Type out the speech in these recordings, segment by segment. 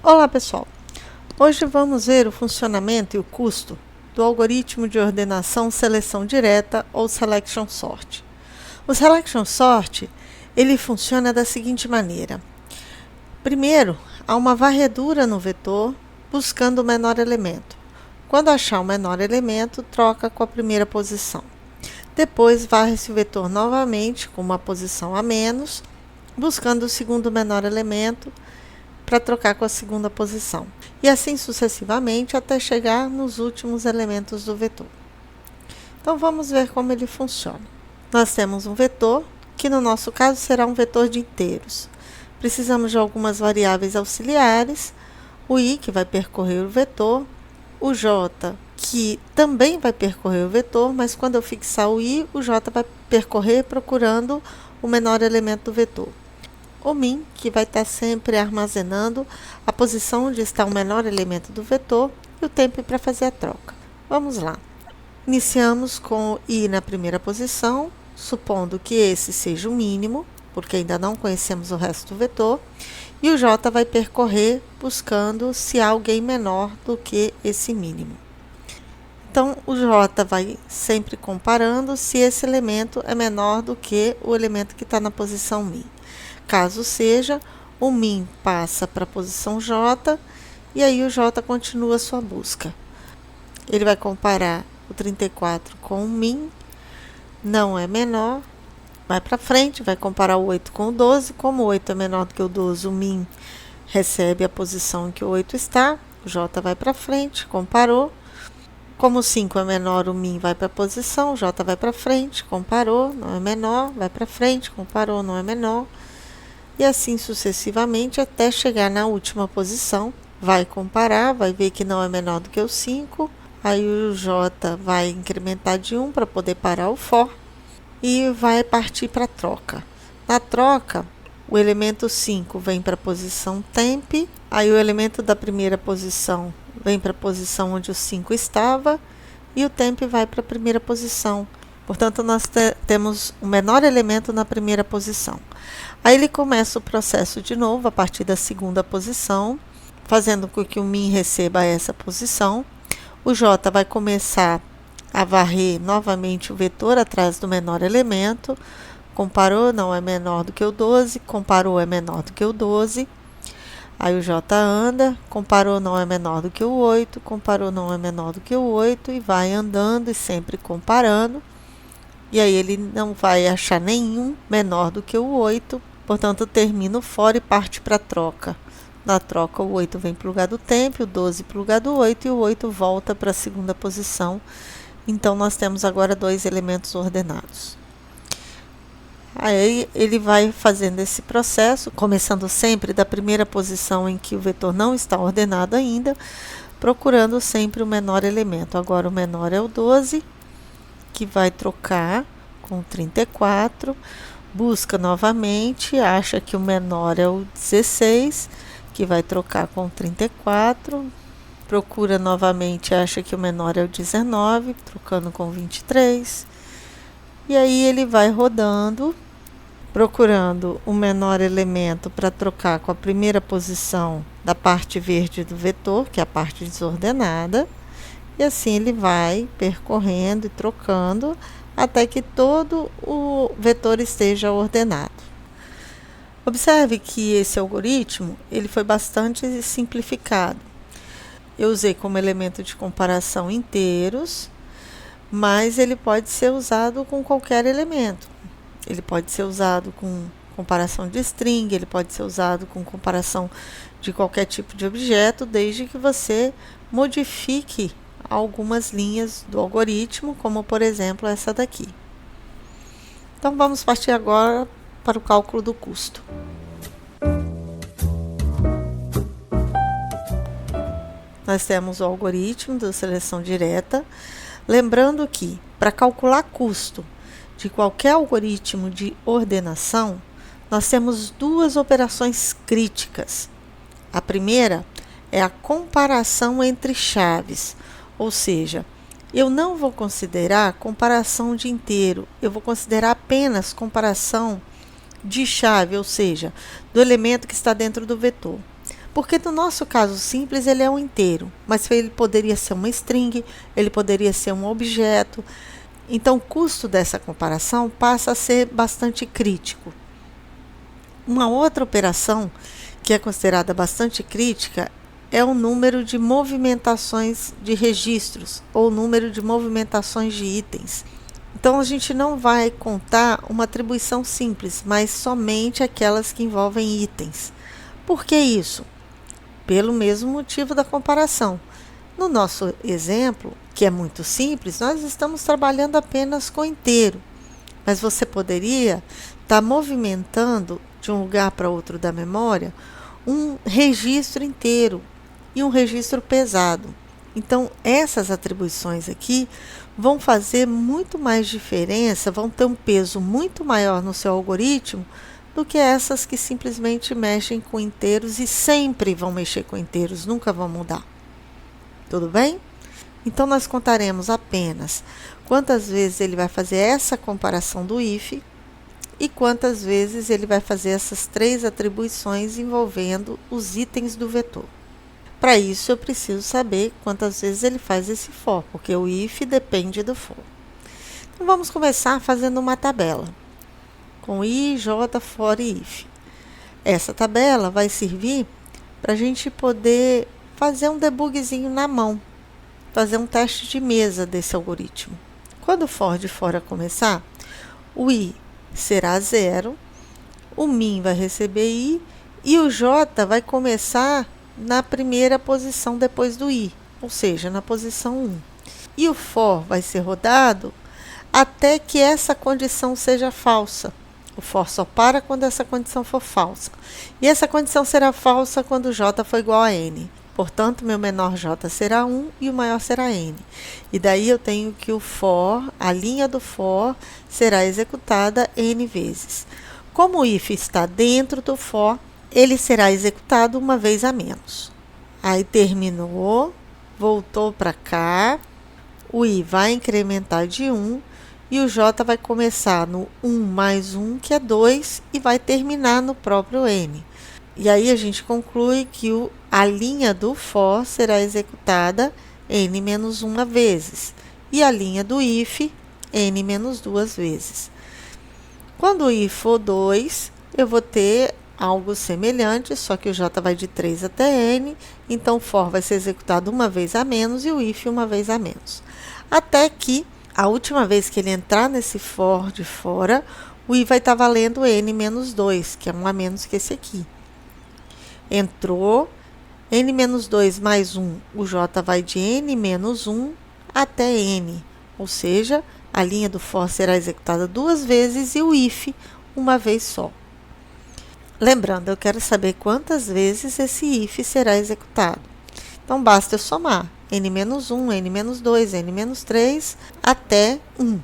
Olá pessoal, hoje vamos ver o funcionamento e o custo do algoritmo de ordenação seleção direta ou selection sort. O selection sort ele funciona da seguinte maneira: primeiro, há uma varredura no vetor buscando o menor elemento. Quando achar o menor elemento, troca com a primeira posição. Depois, varre-se o vetor novamente com uma posição a menos, buscando o segundo menor elemento, para trocar com a segunda posição, e assim sucessivamente até chegar nos últimos elementos do vetor. Então vamos ver como ele funciona. Nós temos um vetor, que no nosso caso será um vetor de inteiros. Precisamos de algumas variáveis auxiliares, o i, que vai percorrer o vetor, o j, que também vai percorrer o vetor, mas quando eu fixar o i, o j vai percorrer procurando o menor elemento do vetor. O min, que vai estar sempre armazenando a posição onde está o menor elemento do vetor, e o temp para fazer a troca. Vamos lá. Iniciamos com o i na primeira posição, supondo que esse seja o mínimo, porque ainda não conhecemos o resto do vetor, e o j vai percorrer buscando se há alguém menor do que esse mínimo. Então, o j vai sempre comparando se esse elemento é menor do que o elemento que está na posição min. Caso seja, o min passa para a posição j e aí o j continua a sua busca. Ele vai comparar o 34 com o min, não é menor, vai para frente, vai comparar o 8 com o 12. Como o 8 é menor do que o 12, o min recebe a posição em que o 8 está, o j vai para frente, comparou. Como o 5 é menor, o min vai para a posição, o j vai para frente, comparou, não é menor, vai para frente, comparou, não é menor. E assim sucessivamente até chegar na última posição. Vai comparar, vai ver que não é menor do que o 5. Aí o j vai incrementar de 1 para poder parar o for. E vai partir para a troca. Na troca, o elemento 5 vem para a posição temp. Aí o elemento da primeira posição vem para a posição onde o 5 estava. E o temp vai para a primeira posição. Portanto, nós temos o menor elemento na primeira posição. Aí ele começa o processo de novo, a partir da segunda posição, fazendo com que o min receba essa posição. O j vai começar a varrer novamente o vetor atrás do menor elemento. Comparou, não é menor do que o 12. Comparou, é menor do que o 12. Aí o j anda, comparou, não é menor do que o 8. Comparou, não é menor do que o 8. E vai andando e sempre comparando. E aí ele não vai achar nenhum menor do que o 8, portanto termina o for e parte para a troca. Na troca o 8 vem para o lugar do temp, o 12 para o lugar do 8 e o 8 volta para a segunda posição. Então nós temos agora dois elementos ordenados. Aí ele vai fazendo esse processo, começando sempre da primeira posição em que o vetor não está ordenado ainda, procurando sempre o menor elemento. Agora o menor é o 12, que vai trocar com 34, busca novamente, acha que o menor é o 16, que vai trocar com 34, procura novamente, acha que o menor é o 19, trocando com 23, e aí ele vai rodando, procurando o menor elemento para trocar com a primeira posição da parte verde do vetor, que é a parte desordenada. E assim ele vai percorrendo e trocando até que todo o vetor esteja ordenado. Observe que esse algoritmo ele foi bastante simplificado. Eu usei como elemento de comparação inteiros, mas ele pode ser usado com qualquer elemento. Ele pode ser usado com comparação de string, ele pode ser usado com comparação de qualquer tipo de objeto, desde que você modifique algumas linhas do algoritmo, como por exemplo essa daqui. Então vamos partir agora para o cálculo do custo. Nós temos o algoritmo da seleção direta, lembrando que para calcular custo de qualquer algoritmo de ordenação, nós temos duas operações críticas. A primeira é a comparação entre chaves. Ou seja, eu não vou considerar comparação de inteiro, eu vou considerar apenas comparação de chave, ou seja, do elemento que está dentro do vetor. Porque no nosso caso simples ele é um inteiro, mas ele poderia ser uma string, ele poderia ser um objeto. Então o custo dessa comparação passa a ser bastante crítico. Uma outra operação que é considerada bastante crítica é o número de movimentações de registros ou número de movimentações de itens. Então a gente não vai contar uma atribuição simples, mas somente aquelas que envolvem itens. Por que isso? Pelo mesmo motivo da comparação. No nosso exemplo, que é muito simples, nós estamos trabalhando apenas com inteiro, mas você poderia estar movimentando de um lugar para outro da memória um registro inteiro e um registro pesado. Então, essas atribuições aqui vão fazer muito mais diferença, vão ter um peso muito maior no seu algoritmo do que essas que simplesmente mexem com inteiros e sempre vão mexer com inteiros, nunca vão mudar. Tudo bem? Então, nós contaremos apenas quantas vezes ele vai fazer essa comparação do if e quantas vezes ele vai fazer essas 3 atribuições envolvendo os itens do vetor. Para isso, eu preciso saber quantas vezes ele faz esse for, porque o if depende do for. Então, vamos começar fazendo uma tabela, com i, j, for e if. Essa tabela vai servir para a gente poder fazer um debugzinho na mão, fazer um teste de mesa desse algoritmo. Quando o for de fora começar, o i será 0, o min vai receber i e o j vai começar na primeira posição depois do i, ou seja, na posição 1. E o for vai ser rodado até que essa condição seja falsa. O for só para quando essa condição for falsa. E essa condição será falsa quando j for igual a n. Portanto, meu menor j será 1 e o maior será n. E daí eu tenho que o for, a linha do for, será executada n vezes. Como o if está dentro do for, ele será executado uma vez a menos. Aí terminou, voltou para cá, o i vai incrementar de 1 e o j vai começar no 1 mais 1, que é 2, e vai terminar no próprio n. E aí a gente conclui que a linha do for será executada n menos 1 vezes e a linha do if n menos 2 vezes. Quando o i for 2, eu vou ter algo semelhante, só que o j vai de 3 até n, então o for vai ser executado uma vez a menos e o if uma vez a menos. Até que, a última vez que ele entrar nesse for de fora, o i vai estar valendo n menos 2, que é um a menos que esse aqui. Entrou, n menos 2 mais 1, o j vai de n menos 1 até n, ou seja, a linha do for será executada 2 vezes e o if uma vez só. Lembrando, eu quero saber quantas vezes esse if será executado. Então, basta eu somar n menos 1, n menos 2, n menos 3 até 1.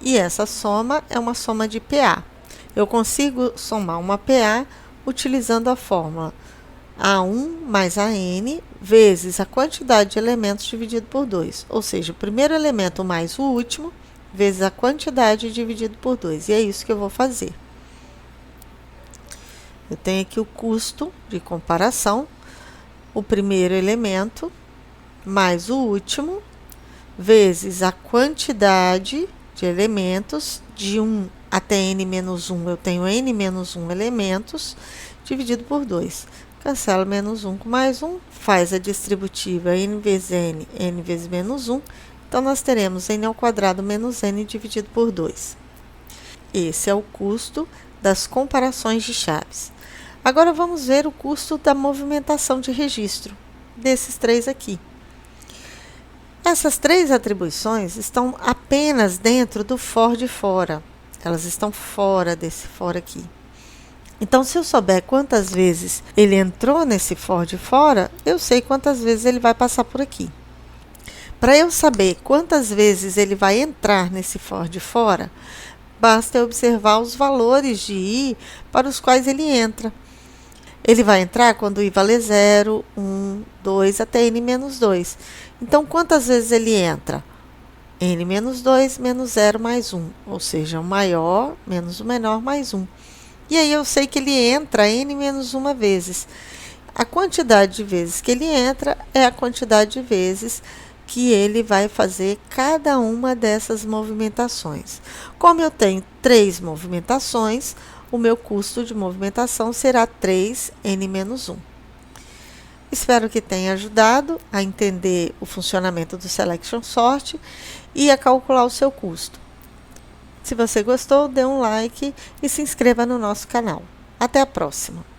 E essa soma é uma soma de PA. Eu consigo somar uma PA utilizando a fórmula A1 mais AN vezes a quantidade de elementos dividido por 2. Ou seja, o primeiro elemento mais o último vezes a quantidade dividido por 2. E é isso que eu vou fazer. Eu tenho aqui o custo de comparação, o primeiro elemento mais o último, vezes a quantidade de elementos, de 1 até n menos 1, eu tenho n menos 1 elementos, dividido por 2. Cancelo menos 1 com mais 1, faz a distributiva n vezes n vezes menos 1, então nós teremos n ao quadrado menos n dividido por 2. Esse é o custo das comparações de chaves. Agora vamos ver o custo da movimentação de registro, desses 3 aqui. Essas 3 atribuições estão apenas dentro do for de fora. Elas estão fora desse for aqui. Então, se eu souber quantas vezes ele entrou nesse for de fora, eu sei quantas vezes ele vai passar por aqui. Para eu saber quantas vezes ele vai entrar nesse for de fora, basta eu observar os valores de i para os quais ele entra. Ele vai entrar quando i vale 0, 1, 2 até n menos 2. Então, quantas vezes ele entra? N menos 2 menos 0 mais 1, ou seja, o maior menos o menor mais 1. E aí eu sei que ele entra n menos 1 vezes. A quantidade de vezes que ele entra é a quantidade de vezes que ele vai fazer cada uma dessas movimentações. Como eu tenho 3 movimentações, o meu custo de movimentação será 3n-1. Espero que tenha ajudado a entender o funcionamento do Selection Sort e a calcular o seu custo. Se você gostou, dê um like e se inscreva no nosso canal. Até a próxima!